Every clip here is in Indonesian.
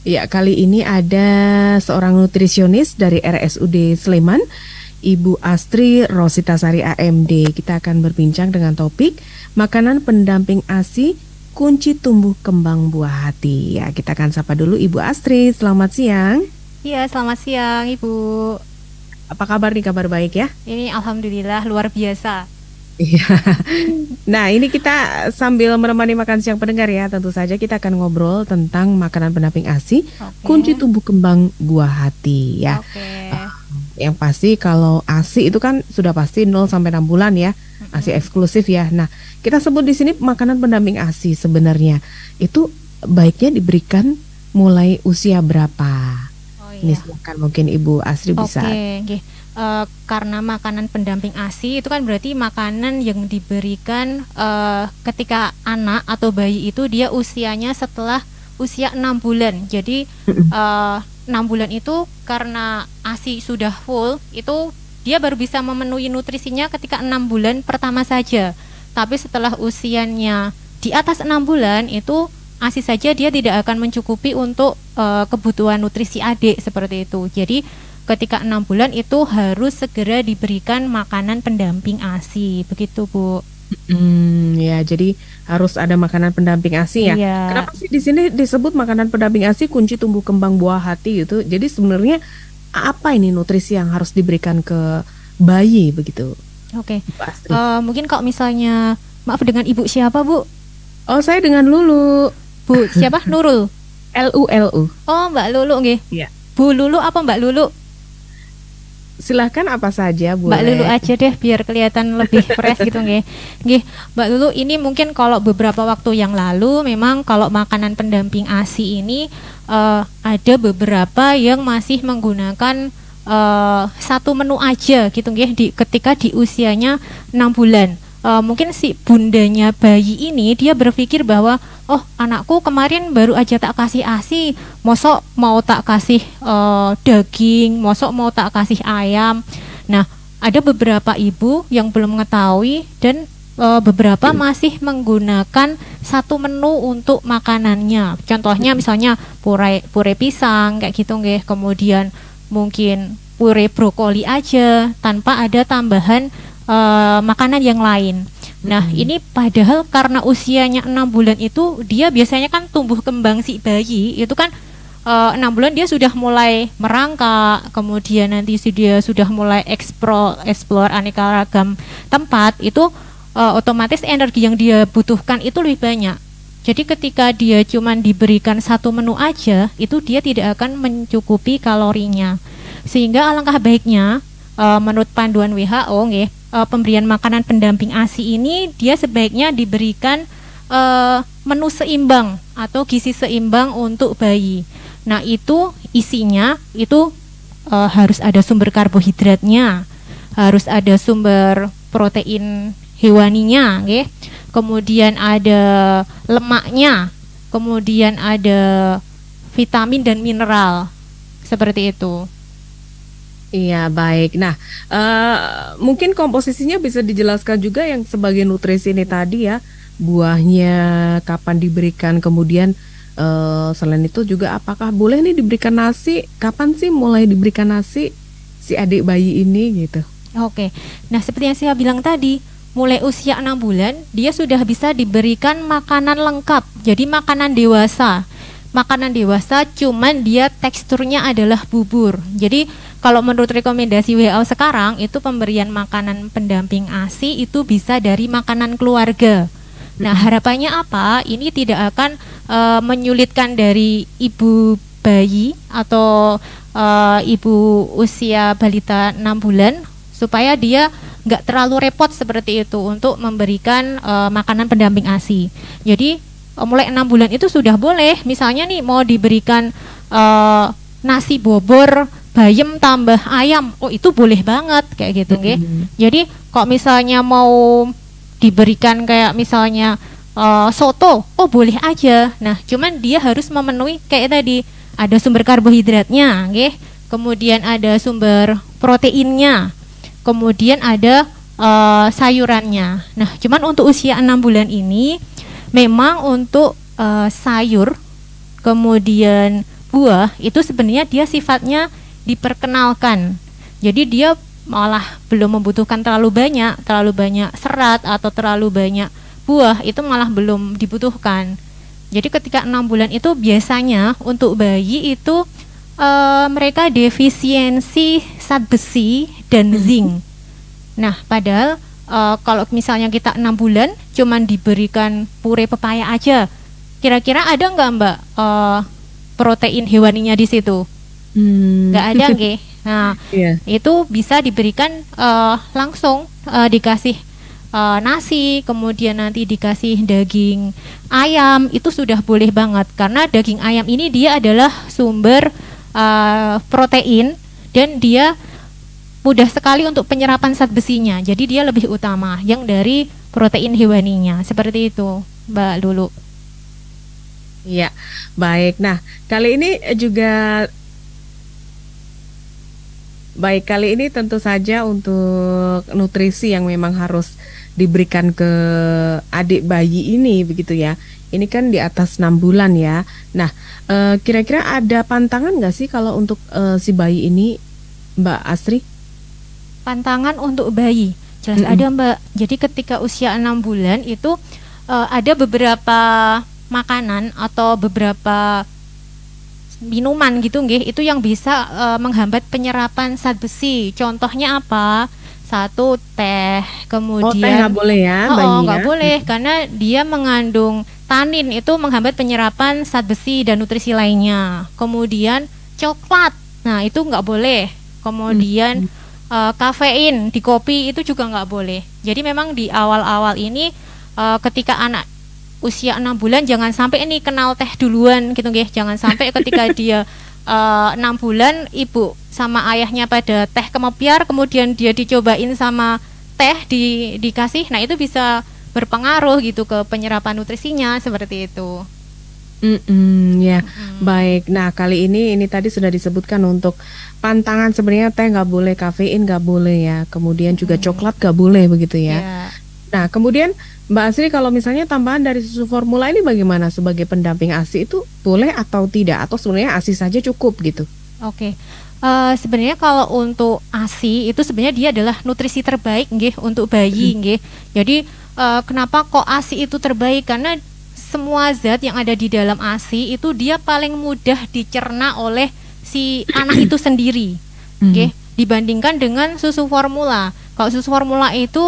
Ya, kali ini ada seorang nutrisionis dari RSUD Sleman, Ibu Astri Rositasari AMD. Kita akan berbincang dengan topik makanan pendamping ASI, kunci tumbuh kembang buah hati. Ya, kita akan sapa dulu Ibu Astri. Selamat siang. Iya, selamat siang Ibu. Apa kabar nih? Kabar baik ya? Ini alhamdulillah luar biasa. Iya. Nah, ini kita sambil menemani makan siang pendengar ya. Tentu saja kita akan ngobrol tentang makanan pendamping ASI, kunci Oke, tumbuh kembang buah hati ya. oke. Yang pasti kalau ASI itu kan sudah pasti 0 sampai 6 bulan ya, ASI Mm-mm. eksklusif ya. Nah, kita sebut di sini makanan pendamping ASI sebenarnya itu baiknya diberikan mulai usia berapa? Oh Ini iya. silakan mungkin Ibu Asri bisa. Oke, nggih. Karena makanan pendamping ASI itu kan berarti makanan yang diberikan ketika anak atau bayi itu dia usianya setelah usia 6 bulan. Jadi Mm-mm. 6 bulan itu karena ASI sudah full, itu dia baru bisa memenuhi nutrisinya ketika 6 bulan pertama saja. Tapi setelah usianya di atas 6 bulan itu ASI saja dia tidak akan mencukupi untuk kebutuhan nutrisi adik seperti itu. Jadi ketika 6 bulan itu harus segera diberikan makanan pendamping ASI. Begitu, Bu. Ya, jadi harus ada makanan pendamping ASI ya. Iya. Kenapa sih di sini disebut makanan pendamping ASI kunci tumbuh kembang buah hati gitu? Jadi sebenarnya apa ini nutrisi yang harus diberikan ke bayi begitu, Oke. Ibu Astri? Mungkin kalau misalnya maaf dengan Ibu siapa, Bu? Oh, saya dengan Lulu. Bu siapa? Nurul. LU. Oh, Mbak Lulu nggih. Iya. Bu Lulu apa Mbak Lulu? Silahkan apa saja Mbak Lulu boleh. aja deh biar kelihatan lebih fresh gitu nggih. Nggih, Mbak Lulu ini mungkin kalau beberapa waktu yang lalu memang kalau makanan pendamping ASI ini ada beberapa yang masih menggunakan satu menu aja gitu nggih ketika di usianya 6 bulan. Mungkin si bundanya bayi ini dia berpikir bahwa oh anakku kemarin baru aja tak kasih ASI, mosok mau tak kasih daging, mosok mau tak kasih ayam. Nah, ada beberapa ibu yang belum mengetahui dan beberapa masih menggunakan satu menu untuk makanannya. Contohnya misalnya puree puree pisang kayak gitu nggih. Kemudian mungkin puree brokoli aja tanpa ada tambahan makanan yang lain. Nah, Mm-mm. ini padahal karena usianya 6 bulan itu dia biasanya kan tumbuh kembang si bayi itu kan 6 bulan dia sudah mulai merangkak, kemudian nanti dia sudah mulai explore aneka ragam tempat, itu otomatis energi yang dia butuhkan itu lebih banyak. Jadi ketika dia cuman diberikan satu menu aja, itu dia tidak akan mencukupi kalorinya. Sehingga alangkah baiknya menurut panduan WHO nggih, pemberian makanan pendamping ASI ini dia sebaiknya diberikan menu seimbang atau gizi seimbang untuk bayi. Nah, itu isinya itu harus ada sumber karbohidratnya, harus ada sumber protein hewaninya, nggih. Kemudian ada lemaknya, kemudian ada vitamin dan mineral. Seperti itu. Iya, baik. Nah, mungkin komposisinya bisa dijelaskan juga yang sebagai nutrisi ini tadi ya, buahnya kapan diberikan, kemudian selain itu juga apakah boleh nih diberikan nasi? Kapan sih mulai diberikan nasi si adik bayi ini gitu? Oke. Nah, seperti yang saya bilang tadi, mulai usia 6 bulan dia sudah bisa diberikan makanan lengkap. Jadi makanan dewasa. Makanan dewasa cuman dia teksturnya adalah bubur. Jadi kalau menurut rekomendasi WHO sekarang itu pemberian makanan pendamping ASI itu bisa dari makanan keluarga. Nah, harapannya apa? Ini tidak akan menyulitkan dari ibu bayi atau ibu usia balita 6 bulan supaya dia nggak terlalu repot seperti itu untuk memberikan makanan pendamping ASI. Jadi mulai 6 bulan itu sudah boleh, misalnya nih mau diberikan nasi bobor bayam tambah ayam, oh itu boleh banget kayak gitu nggih. Mm-mm. Jadi kok misalnya mau diberikan kayak misalnya soto, oh boleh aja. Nah, cuman dia harus memenuhi kayak tadi ada sumber karbohidratnya, nggih. Kemudian ada sumber proteinnya, kemudian ada sayurannya. Nah, cuman untuk usia 6 bulan ini memang untuk sayur, kemudian buah itu sebenarnya dia sifatnya diperkenalkan. Jadi dia malah belum membutuhkan terlalu banyak serat atau terlalu banyak buah, itu malah belum dibutuhkan. Jadi ketika 6 bulan itu biasanya untuk bayi itu mereka defisiensi zat besi dan zinc. Nah, padahal kalau misalnya kita 6 bulan cuman diberikan pure pepaya aja, kira-kira ada nggak Mbak protein hewaninya di situ? Nggak ada, nggih. Nah, itu bisa diberikan langsung dikasih nasi, kemudian nanti dikasih daging ayam, itu sudah boleh banget karena daging ayam ini dia adalah sumber protein dan dia mudah sekali untuk penyerapan zat besinya. Jadi dia lebih utama yang dari protein hewaninya. Seperti itu, Mbak Lulu. Iya, baik. Nah, kali ini tentu saja untuk nutrisi yang memang harus diberikan ke adik bayi ini begitu ya. Ini kan di atas 6 bulan ya. Nah, kira-kira ada pantangan nggak sih kalau untuk si bayi ini, Mbak Asri? Pantangan untuk bayi, jelas ada Mbak. Jadi ketika usia 6 bulan itu ada beberapa makanan atau beberapa minuman gitu nggih, itu yang bisa menghambat penyerapan zat besi. Contohnya apa? Satu, teh. Kemudian teh nggak boleh ya bayinya? Nggak boleh karena dia mengandung tanin, itu menghambat penyerapan zat besi dan nutrisi lainnya. Kemudian coklat, nah itu nggak boleh. Kemudian kafein di kopi itu juga nggak boleh. Jadi memang di awal-awal ini ketika anak usia 6 bulan jangan sampai ini kenal teh duluan gitu nggih. Jangan sampai ketika dia 6 bulan ibu sama ayahnya pada teh kemepiar, kemudian dia dicobain sama teh dikasih. Nah, itu bisa berpengaruh gitu ke penyerapan nutrisinya seperti itu. Baik. Nah, kali ini tadi sudah disebutkan untuk pantangan sebenarnya teh nggak boleh, kafein nggak boleh ya. Kemudian juga coklat nggak boleh begitu ya. Nah, kemudian Mbak Asri kalau misalnya tambahan dari susu formula ini bagaimana sebagai pendamping ASI itu boleh atau tidak? Atau sebenarnya ASI saja cukup gitu? Oke. Sebenarnya kalau untuk ASI itu sebenarnya dia adalah nutrisi terbaik nggih untuk bayi nggih. Jadi kenapa kok ASI itu terbaik? Karena semua zat yang ada di dalam ASI itu dia paling mudah dicerna oleh si anak itu sendiri. Nggih, dibandingkan dengan susu formula. Kalau susu formula itu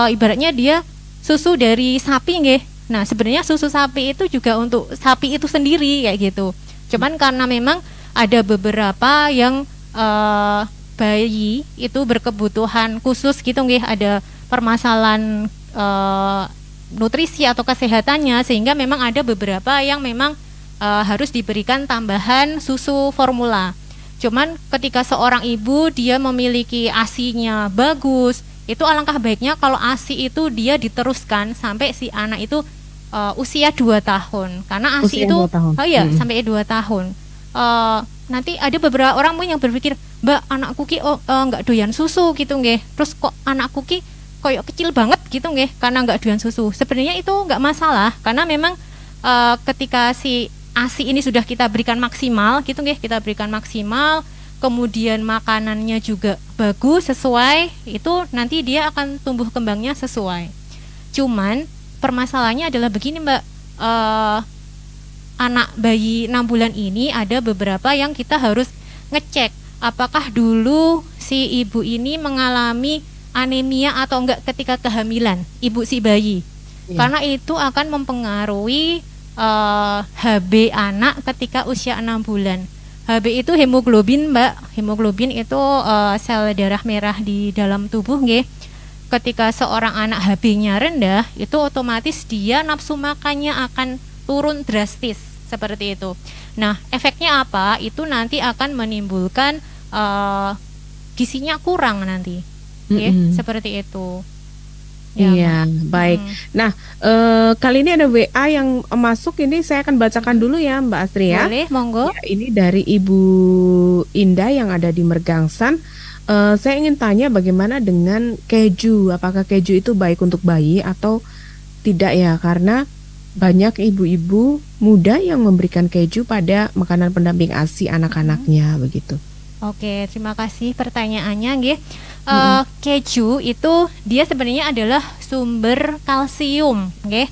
ibaratnya dia susu dari sapi nggih. Nah, sebenarnya susu sapi itu juga untuk sapi itu sendiri kayak gitu. Cuman karena memang ada beberapa yang bayi itu berkebutuhan khusus gitu nggih, ada permasalahan nutrisi atau kesehatannya sehingga memang ada beberapa yang memang harus diberikan tambahan susu formula. Cuman ketika seorang ibu dia memiliki ASI-nya bagus, itu alangkah baiknya kalau ASI itu dia diteruskan sampai si anak itu usia 2 tahun. Karena ASI itu sampai 2 tahun. Nanti ada beberapa orang yang berpikir, "Mbak, anakku ki nggak doyan susu gitu nggih. Terus kok anakku ki koyok kecil banget gitu nggih karena nggak doyan susu." Sebenarnya itu nggak masalah karena memang ketika si ASI ini sudah kita berikan maksimal gitu nggih, kita berikan maksimal, kemudian makanannya juga bagus sesuai, itu nanti dia akan tumbuh kembangnya sesuai. Cuman permasalahannya adalah begini Mbak, anak bayi 6 bulan ini ada beberapa yang kita harus ngecek apakah dulu si ibu ini mengalami anemia atau enggak ketika kehamilan ibu si bayi. Karena itu akan mempengaruhi HB anak ketika usia 6 bulan. HB itu hemoglobin Mbak. Hemoglobin itu sel darah merah di dalam tubuh nggih. Ketika seorang anak HB-nya rendah, itu otomatis dia nafsu makannya akan turun drastis seperti itu. Nah, efeknya apa? Itu nanti akan menimbulkan gizinya kurang nanti. Seperti itu. Iya, baik. Nah, kali ini ada WA yang masuk, ini saya akan bacakan dulu ya Mbak Asri ya. Boleh, monggo. Ya, ini dari Ibu Indah yang ada di Mergangsan. Saya ingin tanya bagaimana dengan keju? Apakah keju itu baik untuk bayi atau tidak ya? Karena banyak ibu-ibu muda yang memberikan keju pada makanan pendamping ASI anak-anaknya begitu. Oke, terima kasih pertanyaannya, nggih. Mm-mm. Keju itu dia sebenarnya adalah sumber kalsium, nggih.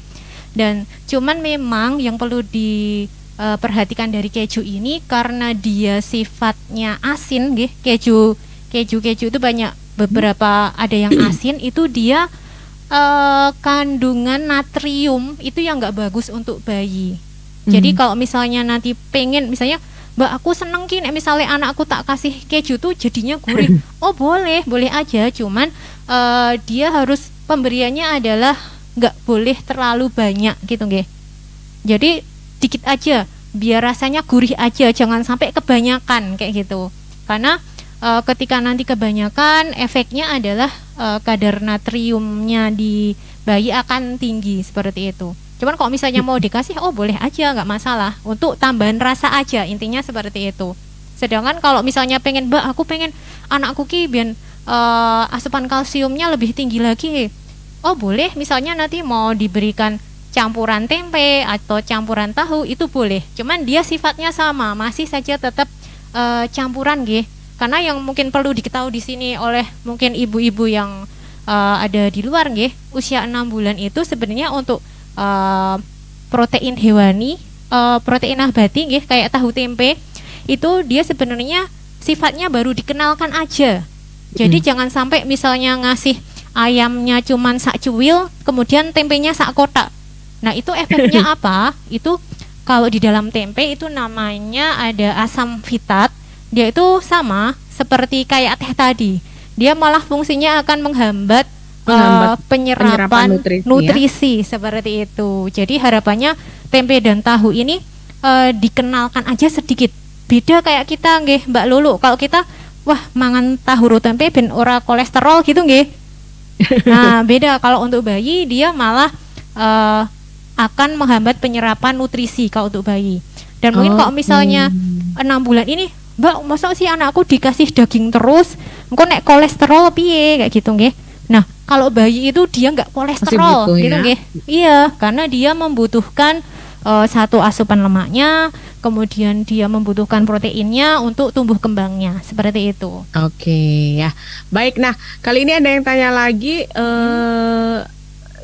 Dan cuman memang yang perlu diperhatikan dari keju ini karena dia sifatnya asin, nggih. Keju itu banyak beberapa ada yang asin itu dia kandungan natrium itu yang nggak bagus untuk bayi. Jadi kalau misalnya nanti pengen, misalnya Mbak aku seneng ki nek misalnya anakku tak kasih keju tuh jadinya gurih. Oh boleh aja, cuman dia harus pemberiannya adalah nggak boleh terlalu banyak gitu nggih. Jadi dikit aja, biar rasanya gurih aja, jangan sampai kebanyakan kayak gitu. Karena ketika nanti kebanyakan efeknya adalah kadar natriumnya di bayi akan tinggi seperti itu. Cuman kalau misalnya mau dikasih, oh boleh aja, nggak masalah. Untuk tambahan rasa aja, intinya seperti itu. Sedangkan kalau misalnya pengen, Mbak aku pengen anakku ki biar asupan kalsiumnya lebih tinggi lagi. Oh boleh, misalnya nanti mau diberikan campuran tempe atau campuran tahu itu boleh. Cuman dia sifatnya sama, masih saja tetap campuran nggih. Karena yang mungkin perlu diketahui di sini oleh mungkin ibu-ibu yang ada di luar nggih, usia 6 bulan itu sebenarnya untuk protein hewani, protein nabati nggih kayak tahu tempe itu dia sebenarnya sifatnya baru dikenalkan aja. Jadi jangan sampai misalnya ngasih ayamnya cuman sak cuil, kemudian tempenya sak kotak. Nah, itu efeknya apa? Itu kalau di dalam tempe itu namanya ada asam fitat. Dia itu sama seperti kayak teh tadi. Dia malah fungsinya akan menghambat penyerapan nutrisi seperti itu. Jadi harapannya tempe dan tahu ini dikenalkan aja sedikit. Beda kayak kita nggih, Mbak Lulu. Kalau kita wah mangan tahu ro tempe ben ora kolesterol gitu nggih. Nah, beda kalau untuk bayi dia malah akan menghambat penyerapan nutrisi kalau untuk bayi. Dan mungkin kalau misalnya 6 bulan ini, Mbak, masa sih anakku dikasih daging terus? Engko nek kolesterol piye kayak gitu nggih. Nah, kalau bayi itu dia nggak kolesterol gitu nggih. Iya, karena dia membutuhkan satu asupan lemaknya, kemudian dia membutuhkan proteinnya untuk tumbuh kembangnya, seperti itu. Oke, ya. Baik, nah, kali ini ada yang tanya lagi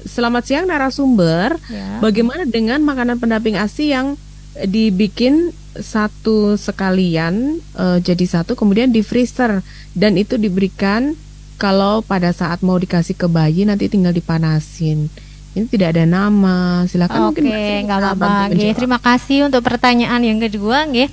selamat siang narasumber. Ya. Bagaimana dengan makanan pendamping ASI yang dibikin satu sekalian jadi satu kemudian di freezer dan itu diberikan kalau pada saat mau dikasih ke bayi nanti tinggal dipanasin. Ini tidak ada nama. Silakan. Oke, nggak apa-apa. Terima kasih untuk pertanyaan yang kedua, nggih.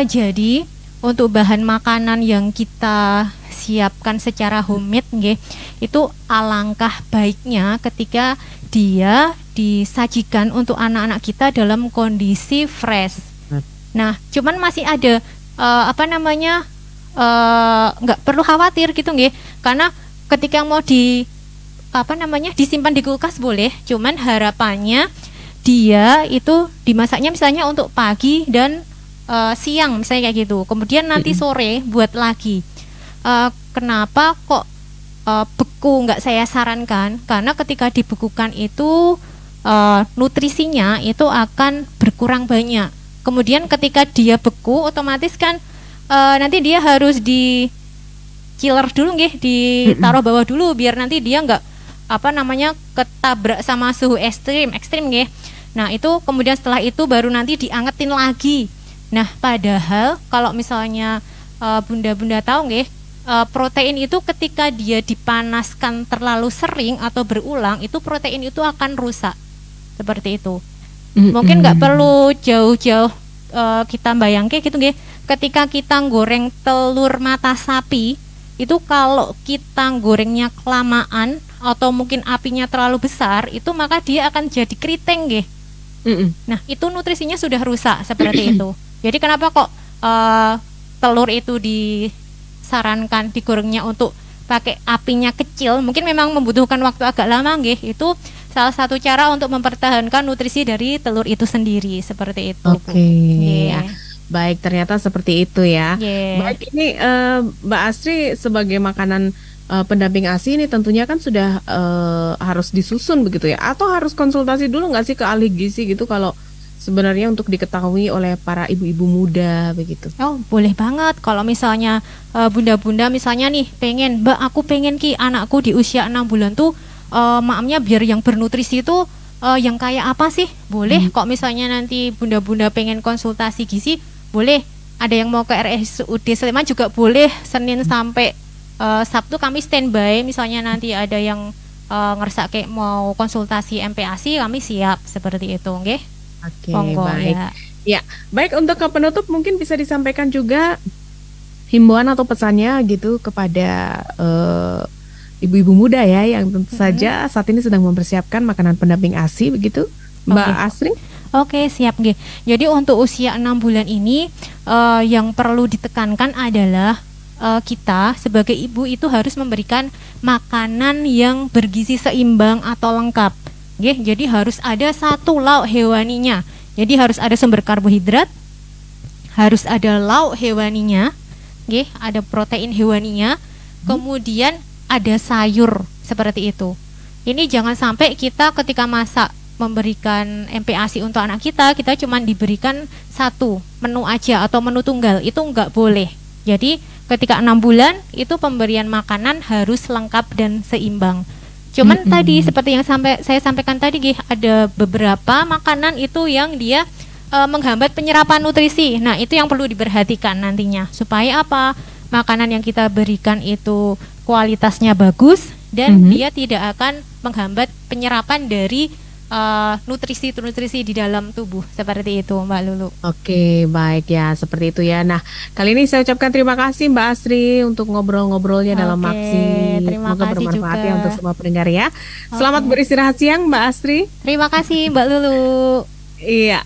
Jadi untuk bahan makanan yang kita siapkan secara homemade, nggih, itu alangkah baiknya ketika dia disajikan untuk anak-anak kita dalam kondisi fresh. Nah, cuman masih ada nggak perlu khawatir gitu nggih, karena ketika mau disimpan di kulkas boleh, cuman harapannya dia itu dimasaknya misalnya untuk pagi dan siang misalnya kayak gitu, kemudian nanti sore buat lagi. Kenapa kok beku nggak saya sarankan? Karena ketika dibekukan itu nutrisinya itu akan berkurang banyak. Kemudian ketika dia beku otomatis kan nanti dia harus di chiller dulu nggih, ditaruh bawah dulu biar nanti dia nggak ketabrak sama suhu ekstrim nggih. Nah, itu kemudian setelah itu baru nanti diangetin lagi. Nah, padahal kalau misalnya bunda-bunda tahu nggih, protein itu ketika dia dipanaskan terlalu sering atau berulang itu protein itu akan rusak. Seperti itu. Mungkin nggak perlu jauh-jauh kita bayangke gitu nggih. Ketika kita goreng telur mata sapi, itu kalau kita gorengnya kelamaan atau mungkin apinya terlalu besar, itu maka dia akan jadi keriting nggih. Nah, itu nutrisinya sudah rusak seperti itu. Jadi kenapa kok telur itu disarankan digorengnya untuk pakai apinya kecil? Mungkin memang membutuhkan waktu agak lama nggih. Itu salah satu cara untuk mempertahankan nutrisi dari telur itu sendiri, seperti itu. Oke. Yeah. Baik, ternyata seperti itu ya. Baik, ini Mbak Asri sebagai makanan pendamping ASI ini tentunya kan sudah harus disusun begitu ya, atau harus konsultasi dulu nggak sih ke ahli gizi gitu kalau sebenarnya untuk diketahui oleh para ibu-ibu muda begitu? Oh, boleh banget. Kalau misalnya bunda-bunda misalnya nih pengen, Mbak, aku pengen ki anakku di usia 6 bulan tuh maamnya biar yang bernutrisi itu yang kayak apa sih? Boleh kok misalnya nanti bunda-bunda pengen konsultasi gizi, boleh. Ada yang mau ke RSUD Sleman juga boleh. Senin sampai Sabtu kami standby. Misalnya nanti ada yang ngerasa kayak mau konsultasi MPASI, kami siap seperti itu, nggih. Oke, Monggo baik. ya. Ya, baik, untuk ke penutup mungkin bisa disampaikan juga himbauan atau pesannya gitu kepada ibu-ibu muda ya yang tentu saja saat ini sedang mempersiapkan makanan pendamping ASI begitu, Mbak Oke. Asri. Oke, siap nggih. Jadi untuk usia 6 bulan ini yang perlu ditekankan adalah kita sebagai ibu itu harus memberikan makanan yang bergizi seimbang atau lengkap. Nggih, jadi harus ada satu lauk hewaninya. Jadi harus ada sumber karbohidrat, harus ada lauk hewaninya, nggih, ada protein hewaninya, kemudian ada sayur seperti itu. Ini jangan sampai kita ketika masak memberikan MPASI untuk anak kita cuma diberikan satu menu aja atau menu tunggal, itu enggak boleh. Jadi ketika 6 bulan itu pemberian makanan harus lengkap dan seimbang. Cuman tadi seperti yang saya sampaikan tadi, ada beberapa makanan itu yang dia menghambat penyerapan nutrisi. Nah, itu yang perlu diperhatikan nantinya supaya apa? Makanan yang kita berikan itu kualitasnya bagus dan dia tidak akan menghambat penyerapan dari nutrisi di dalam tubuh, seperti itu Mbak Lulu. Oke, baik ya, seperti itu ya. Nah, kali ini saya ucapkan terima kasih Mbak Asri untuk ngobrol-ngobrolnya dalam Maksi. Terima Semoga kasih bermanfaat juga ya untuk semua pendengar ya. Selamat beristirahat siang Mbak Asri. Terima kasih Mbak Lulu. Iya.